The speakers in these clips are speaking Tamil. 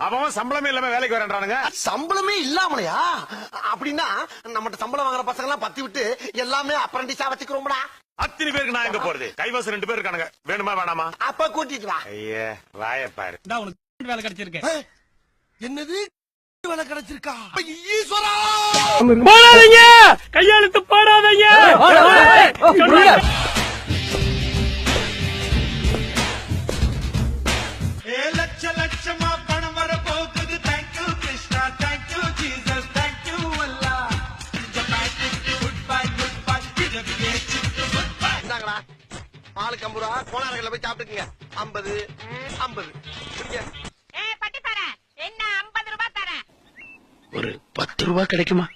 அவன் சம்பளமே இல்லாம வேலைக்கு வரேன்றானுங்க. சம்பளமே இல்லாமலையா? அப்படின்னா நம்மகிட்ட சம்பளம் வாங்குற பசங்க எல்லாம் பத்தி விட்டு எல்லாமே அப்ரண்டிஸா வச்சுக்கிறோம்டா. அத்தனை பேருக்கு நான் எங்க போறது? கைவாசம் 2 பேர் இருக்கானுங்க. வேணுமா வேணாமா? அப்ப கூட்டிட்டு வா. ஐயா வாய பாரு. உனக்கு வேலை கிடைச்சிருக்கு. என்னது வேலை கிடைச்சிருக்கா? ஈஸ்வரா போடாதீங்க, கையெழுத்து போடாதீங்க. லட்ச லட்சமா பணம் வர போகுது. Thank you Krishna, thank you Jesus, thank you Allah. Good bye good bye. இந்தாங்கடா ஆளுக்கு 50 ரூபா. கோணாரங்கள்ல போய் சாப்பிட்டுக்குங்க. 50 50 குடிங்க. என்ன 50 ரூபாய் தரேன். ஒரு 10 ரூபாய் கிடைக்குமா?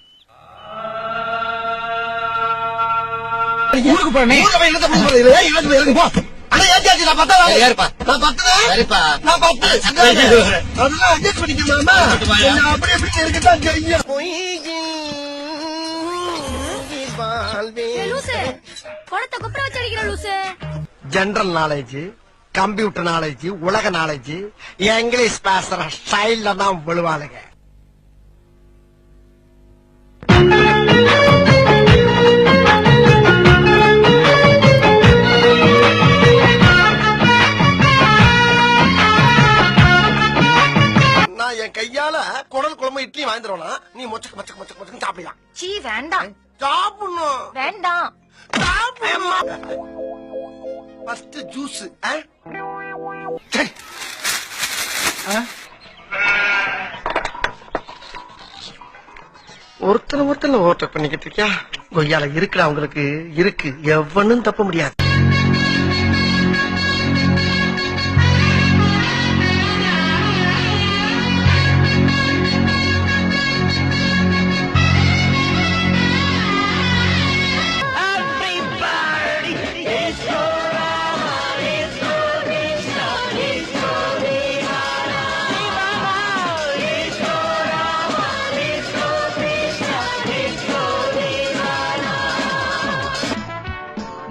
ஊருக்கு போறேன். ஊருக்கு போய் என்னத்த பண்ண போறீங்க? எனக்கு இருக்கு போ. அட ஏச்சாச்சி நான் 10 தான். யாருப்பா? நான் 10 தான். சரிப்பா. நான் 10. அதெல்லாம் அட்ஜஸ்ட் பண்ணிக்கலாமா? என்ன அப்படியே இப்படி இருக்கதான் செய்யும். லூசு பணத்தை குப்புற வச்சு அடிக்கிற லூசு. ஜெனரல் நாலேஜ், கம்ப்யூட்டர் நாலேஜ், உலக நாலேஜ், இங்கிலீஷ் பேசுற ஸ்டைல்ல தான் விழுவாளுங்க. நான் என் கையால குடல் குழம்பு இட்லி வாங்கிடுவேனா? நீ மொச்சக்கு மொச்சக்கு மொச்சக்கு மொச்சக்கு சாப்பிடலாம். சீ வேண்டாம் சாப்பிடணும். வேண்டாம். First juice. ஒருத்தனை ஓவர் பண்ணிக்கிட்டு இருக்கியா? கொய்யால இருக்குடா உங்களுக்கு இருக்கு. எவனும் தப்ப முடியாது.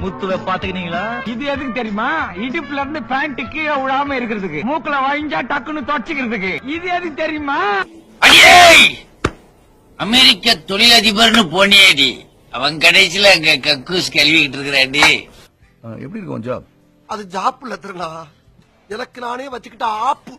முத்துவ பாத்துக்கினீங்களா? இது எதுக்கு தெரியுமா? இடுப்புல இருந்து பேண்ட் கீழே விழாம இருக்கிறதுக்கு, மூக்குல வாங்கிஞ்சா டக்குன்னு தொடச்சுக்கிறதுக்கு. இது எதுக்கு தெரியுமா? அமெரிக்க தொழிலதிபர்னு போனியேடி, அவன் கடைசியில அங்க கக்கூஸ் கழுவிக்கிட்டு இருக்கிறாண்டி. எப்படி இருக்கும் ஜாப்? அது ஜாப் இல்ல திருநா, எனக்கு நானே வச்சுக்கிட்ட ஆப்பு.